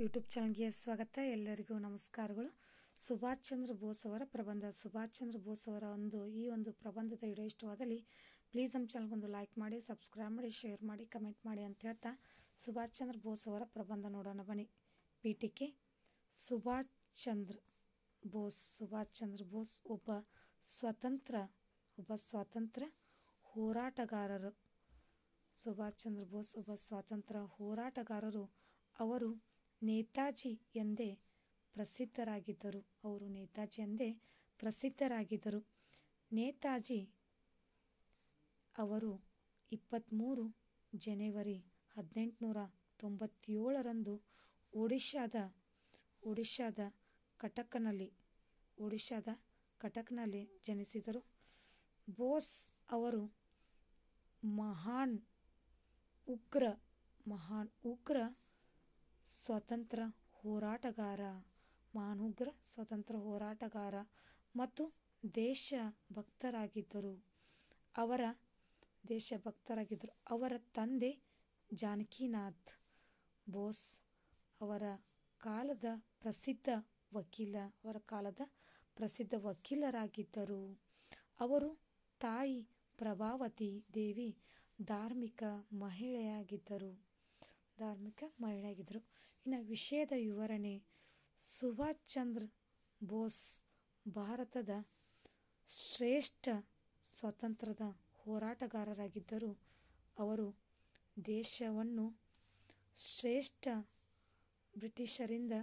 YouTube ಚಾನಲ್ಗೆ ಸ್ವಾಗತ. ಎಲ್ಲರಿಗೂ ನಮಸ್ಕಾರಗಳು. ಸುಭಾಷ್ ಚಂದ್ರ ಬೋಸ್ ಅವರ ಪ್ರಬಂಧ. ಸುಭಾಷ್ ಚಂದ್ರ ಬೋಸ್ ಅವರ ಈ ಒಂದು ಪ್ರಬಂಧದ ವಿಡಿಯೋ ಇಷ್ಟವಾದಲ್ಲಿ ಪ್ಲೀಸ್ ನಮ್ಮ ಚಾನಲ್ಗೊಂದು ಲೈಕ್ ಮಾಡಿ, ಸಬ್ಸ್ಕ್ರೈಬ್ ಮಾಡಿ, ಶೇರ್ ಮಾಡಿ, ಕಮೆಂಟ್ ಮಾಡಿ ಅಂತ ಹೇಳ್ತಾ ಸುಭಾಷ್ ಚಂದ್ರ ಬೋಸ್ ಅವರ ಪ್ರಬಂಧ ನೋಡೋಣ ಬನ್ನಿ. ಪೀಠಿಕೆ. ಸುಭಾಷ್ ಚಂದ್ರ ಬೋಸ್ ಒಬ್ಬ ಸ್ವಾತಂತ್ರ್ಯ ಹೋರಾಟಗಾರರು. ಸುಭಾಷ್ ಚಂದ್ರ ಬೋಸ್ ಒಬ್ಬ ಸ್ವಾತಂತ್ರ್ಯ ಹೋರಾಟಗಾರರು. ಅವರು ನೇತಾಜಿ ಎಂದೇ ಪ್ರಸಿದ್ಧರಾಗಿದ್ದರು. ನೇತಾಜಿ ಅವರು 23 ಜನವರಿ 1897ರಂದು ಒಡಿಶಾದ ಕಟಕ್ನಲ್ಲಿ ಜನಿಸಿದರು. ಬೋಸ್ ಅವರು ಮಹಾನ್ ಉಗ್ರ ಸ್ವಾತಂತ್ರ್ಯ ಹೋರಾಟಗಾರ ಮತ್ತು ದೇಶಭಕ್ತರಾಗಿದ್ದರು. ಅವರ ತಂದೆ ಜಾನಕಿನಾಥ್ ಬೋಸ್ ಅವರ ಕಾಲದ ಪ್ರಸಿದ್ಧ ವಕೀಲರಾಗಿದ್ದರು. ಅವರ ತಾಯಿ ಪ್ರಭಾವತಿ ದೇವಿ ಧಾರ್ಮಿಕ ಮಹಿಳೆಯಾಗಿದ್ದರು. ಇನ್ನು ವಿಷಯದ ವಿವರಣೆ. ಸುಭಾಷ್ ಚಂದ್ರ ಬೋಸ್ ಭಾರತದ ಶ್ರೇಷ್ಠ ಸ್ವಾತಂತ್ರ್ಯ ಹೋರಾಟಗಾರರಾಗಿದ್ದರು. ಅವರು ದೇಶವನ್ನು ಬ್ರಿಟಿಷರಿಂದ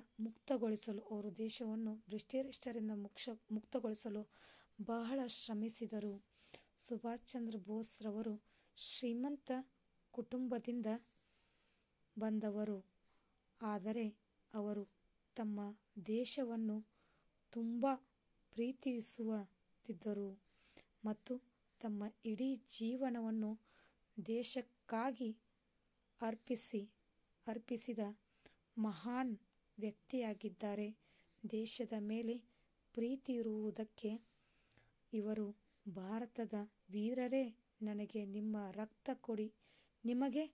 ಮುಕ್ತಗೊಳಿಸಲು ಬಹಳ ಶ್ರಮಿಸಿದರು. ಸುಭಾಷ್ ಚಂದ್ರ ಬೋಸ್ ರವರು ಶ್ರೀಮಂತ ಕುಟುಂಬದಿಂದ ಬಂದವರು. ಆದರೆ ಅವರು ತಮ್ಮ ದೇಶವನ್ನು ತುಂಬಾ ಪ್ರೀತಿಸುತ್ತಿದ್ದರು ಮತ್ತು ತಮ್ಮ ಇಡೀ ಜೀವನವನ್ನು ದೇಶಕ್ಕಾಗಿ ಅರ್ಪಿಸಿದ ಮಹಾನ್ ವ್ಯಕ್ತಿಯಾಗಿದ್ದಾರೆ. ದೇಶದ ಮೇಲೆ ಪ್ರೀತಿ ಇರುವುದಕ್ಕೆ ಇವರು ಭಾರತದ ವೀರರೇ, ನನಗೆ ನಿಮ್ಮ ರಕ್ತ ಕೊಡಿ, ನಿಮಗೆ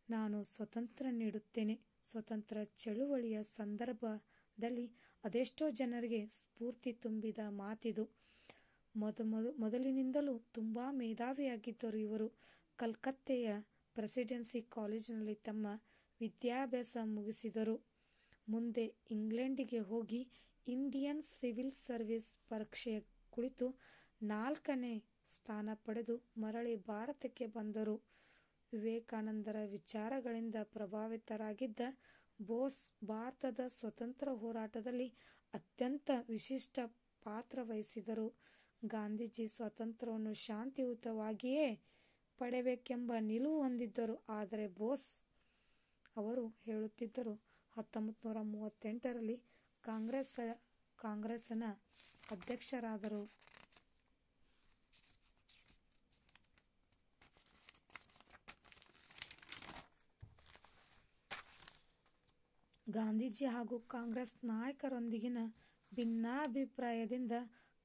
ನಾನು ಸ್ವಾತಂತ್ರ್ಯ ನೀಡುತ್ತೇನೆ. ಸ್ವಾತಂತ್ರ್ಯ ಚಳುವಳಿಯ ಸಂದರ್ಭದಲ್ಲಿ ಅದೆಷ್ಟೋ ಜನರಿಗೆ ಸ್ಫೂರ್ತಿ ತುಂಬಿದ ಮಾತಿದು. ಮೊದಲಿನಿಂದಲೂ ತುಂಬಾ ಮೇಧಾವಿಯಾಗಿದ್ದರು ಇವರು. ಕಲ್ಕತ್ತೆಯ ಪ್ರೆಸಿಡೆನ್ಸಿ ಕಾಲೇಜಿನಲ್ಲಿ ತಮ್ಮ ವಿದ್ಯಾಭ್ಯಾಸ ಮುಗಿಸಿದರು. ಮುಂದೆ ಇಂಗ್ಲೆಂಡಿಗೆ ಹೋಗಿ ಇಂಡಿಯನ್ ಸಿವಿಲ್ ಸರ್ವಿಸ್ ಪರೀಕ್ಷೆ ಕುಳಿತು 4ನೇ ಸ್ಥಾನ ಪಡೆದು ಮರಳಿ ಭಾರತಕ್ಕೆ ಬಂದರು. ವಿವೇಕಾನಂದರ ವಿಚಾರಗಳಿಂದ ಪ್ರಭಾವಿತರಾಗಿದ್ದ ಬೋಸ್ ಭಾರತದ ಸ್ವಾತಂತ್ರ್ಯ ಹೋರಾಟದಲ್ಲಿ ಅತ್ಯಂತ ವಿಶಿಷ್ಟ ಪಾತ್ರ ವಹಿಸಿದರು. ಗಾಂಧೀಜಿ ಸ್ವಾತಂತ್ರ್ಯವನ್ನು ಶಾಂತಿಯುತವಾಗಿಯೇ ಪಡೆಯಬೇಕೆಂಬ ನಿಲುವು ಹೊಂದಿದ್ದರು. ಆದರೆ ಬೋಸ್ ಅವರು ಹೇಳುತ್ತಿದ್ದರು. 1938ರಲ್ಲಿ ಕಾಂಗ್ರೆಸ್ನ ಅಧ್ಯಕ್ಷರಾದರು. ಗಾಂಧೀಜಿ ಹಾಗೂ ಕಾಂಗ್ರೆಸ್ ನಾಯಕರೊಂದಿಗಿನ ಭಿನ್ನಾಭಿಪ್ರಾಯದ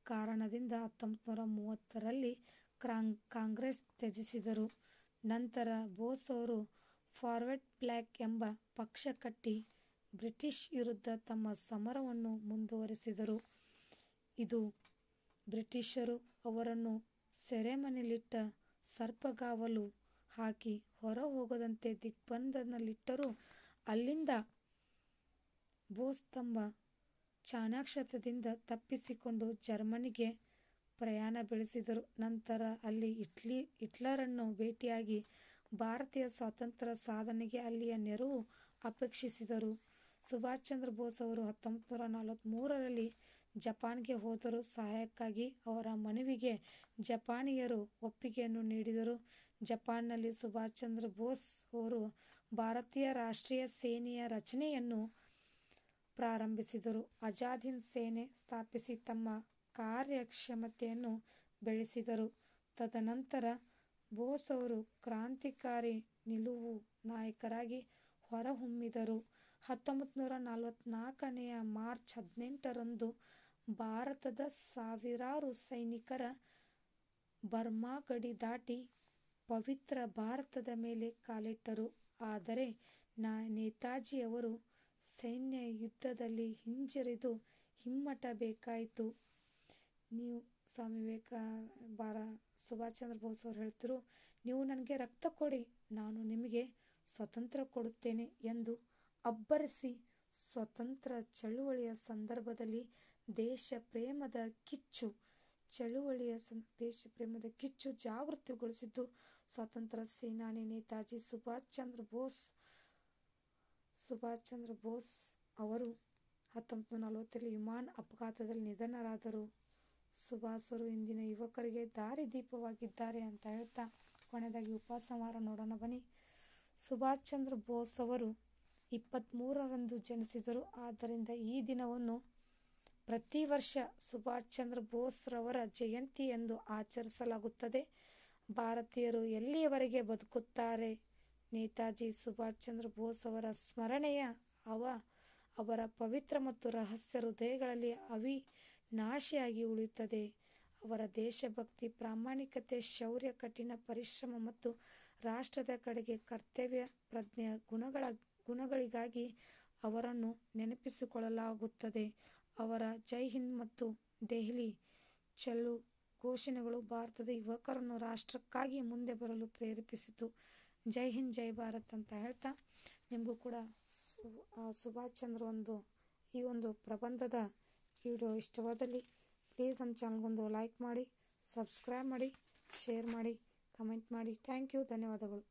ಕಾರಣದಿಂದ 1930ರಲ್ಲಿ ಕಾಂಗ್ರೆಸ್ ತ್ಯಜಿಸಿದರು. ನಂತರ ಬೋಸ್ ಅವರು ಫಾರ್ವರ್ಡ್ ಬ್ಲಾಕ್ ಎಂಬ ಪಕ್ಷ ಕಟ್ಟಿ ಬ್ರಿಟಿಷ್ ವಿರುದ್ಧ ತಮ್ಮ ಸಮರವನ್ನು ಮುಂದುವರೆಸಿದರು. ಇದು ಬ್ರಿಟಿಷರು ಅವರನ್ನು ಸೆರೆಮನೆಯಲ್ಲಿಟ್ಟು ಸರ್ಪಗಾವಲು ಹಾಕಿ ಹೊರ ಹೋಗದಂತೆ ದಿಗ್ಬಂಧನದಲ್ಲಿಟ್ಟರು. ಅಲ್ಲಿಂದ ಬೋಸ್ ತಮ್ಮ ಚಾಣಾಕ್ಷತನದಿಂದ ತಪ್ಪಿಸಿಕೊಂಡು ಜರ್ಮನಿಗೆ ಪ್ರಯಾಣ ಬೆಳೆಸಿದರು. ನಂತರ ಅಲ್ಲಿ ಹಿಟ್ಲರನ್ನು ಭೇಟಿಯಾಗಿ ಭಾರತೀಯ ಸ್ವಾತಂತ್ರ್ಯ ಸಾಧನೆಗೆ ಅಲ್ಲಿಯ ನೆರವು ಅಪೇಕ್ಷಿಸಿದರು. ಸುಭಾಷ್ ಚಂದ್ರ ಬೋಸ್ ಅವರು 1943ರಲ್ಲಿ ಜಪಾನ್ಗೆ ಹೋದರು. ಸಹಾಯಕ್ಕಾಗಿ ಅವರ ಮನವಿಗೆ ಜಪಾನಿಯರು ಒಪ್ಪಿಗೆಯನ್ನು ನೀಡಿದರು. ಜಪಾನ್ನಲ್ಲಿ ಸುಭಾಷ್ ಚಂದ್ರ ಬೋಸ್ ಅವರು ಭಾರತೀಯ ರಾಷ್ಟ್ರೀಯ ಸೇನೆಯ ರಚನೆಯನ್ನು ಪ್ರಾರಂಭಿಸಿದರು. ಆಜಾದ್ ಹಿಂದ್ ಸೇನೆ ಸ್ಥಾಪಿಸಿ ತಮ್ಮ ಕಾರ್ಯಕ್ಷಮತೆಯನ್ನು ಬೆಳೆಸಿದರು. ತದನಂತರ ಬೋಸ್ ಅವರು ಕ್ರಾಂತಿಕಾರಿ ನಿಲುವು ನಾಯಕರಾಗಿ ಹೊರಹೊಮ್ಮಿದರು. 1944ನೇ ಮಾರ್ಚ್ 18ರಂದು ಭಾರತದ ಸಾವಿರಾರು ಸೈನಿಕರು ಬರ್ಮಾ ಗಡಿ ದಾಟಿ ಪವಿತ್ರ ಭಾರತದ ಮೇಲೆ ಕಾಲಿಟ್ಟರು. ಆದರೆ ನೇತಾಜಿ ಅವರು ಸೈನ್ಯ ಯುದ್ಧದಲ್ಲಿ ಹಿಂಜರಿದು ಹಿಮ್ಮಟ್ಟಬೇಕಾಯಿತು. ನೀವು ಸ್ವಾಮಿ ಸುಭಾಷ್ ಚಂದ್ರ ಬೋಸ್ ಅವರು ಹೇಳ್ತಿರು, ನೀವು ನನಗೆ ರಕ್ತ ಕೊಡಿ, ನಾನು ನಿಮಗೆ ಸ್ವಾತಂತ್ರ್ಯ ಕೊಡುತ್ತೇನೆ ಎಂದು ಅಬ್ಬರಿಸಿ ಸ್ವಾತಂತ್ರ್ಯ ಚಳುವಳಿಯ ಸಂದರ್ಭದಲ್ಲಿ ದೇಶ ಪ್ರೇಮದ ಕಿಚ್ಚು ಜಾಗೃತಿಗೊಳಿಸಿದ್ದು ಸ್ವಾತಂತ್ರ್ಯ ಸೇನಾನಿ ನೇತಾಜಿ ಸುಭಾಷ್ ಚಂದ್ರ ಬೋಸ್ ಅವರು 1940ರಲ್ಲಿ ವಿಮಾನ ಅಪಘಾತದಲ್ಲಿ ನಿಧನರಾದರು. ಸುಭಾಷರು ಇಂದಿನ ಯುವಕರಿಗೆ ದಾರಿದೀಪವಾಗಿದ್ದಾರೆ ಅಂತ ಹೇಳ್ತಾ ಕೊನೆಯದಾಗಿ ಉಪಸಂಹಾರ ನೋಡೋಣ ಬನ್ನಿ. ಸುಭಾಷ್ ಚಂದ್ರ ಬೋಸ್ ಅವರು 23ರಂದು ಜನಿಸಿದರು. ಆದ್ದರಿಂದ ಈ ದಿನವನ್ನು ಪ್ರತಿ ವರ್ಷ ಸುಭಾಷ್ ಚಂದ್ರ ಬೋಸ್ ರವರ ಜಯಂತಿ ಎಂದು ಆಚರಿಸಲಾಗುತ್ತದೆ. ಭಾರತೀಯರು ಎಲ್ಲಿಯವರೆಗೆ ಬದುಕುತ್ತಾರೆ, ನೇತಾಜಿ ಸುಭಾಷ್ ಚಂದ್ರ ಬೋಸ್ ಅವರ ಸ್ಮರಣೆಯ ಅವರ ಪವಿತ್ರ ಮತ್ತು ರಹಸ್ಯ ಹೃದಯಗಳಲ್ಲಿ ಅವಿನಾಶಿಯಾಗಿ ಉಳಿಯುತ್ತದೆ. ಅವರ ದೇಶಭಕ್ತಿ, ಪ್ರಾಮಾಣಿಕತೆ, ಶೌರ್ಯ, ಕಠಿಣ ಪರಿಶ್ರಮ ಮತ್ತು ರಾಷ್ಟ್ರದ ಕಡೆಗೆ ಕರ್ತವ್ಯ ಪ್ರಜ್ಞೆಯ ಗುಣಗಳಿಗಾಗಿ ಅವರನ್ನು ನೆನಪಿಸಿಕೊಳ್ಳಲಾಗುತ್ತದೆ. ಅವರ ಜೈ ಹಿಂದ್ ಮತ್ತು ದೆಹಲಿ ಚಲೋ ಘೋಷಣೆಗಳು ಭಾರತದ ಯುವಕರನ್ನು ರಾಷ್ಟ್ರಕ್ಕಾಗಿ ಮುಂದೆ ಬರಲು ಪ್ರೇರೇಪಿಸಿತು. ಜೈ ಹಿಂದ್, ಜೈ ಭಾರತ್ ಅಂತ ಹೇಳ್ತಾ ನಿಮಗೂ ಕೂಡ ಸುಭಾಷ್ ಚಂದ್ರ ಈ ಒಂದು ಪ್ರಬಂಧದ ವಿಡಿಯೋ ಇಷ್ಟವಾದಲ್ಲಿ ಪ್ಲೀಸ್ ನಮ್ಮ ಚಾನಲ್ಗೊಂದು ಲೈಕ್ ಮಾಡಿ, ಸಬ್ಸ್ಕ್ರೈಬ್ ಮಾಡಿ, ಶೇರ್ ಮಾಡಿ, ಕಮೆಂಟ್ ಮಾಡಿ. ಥ್ಯಾಂಕ್ ಯು, ಧನ್ಯವಾದಗಳು.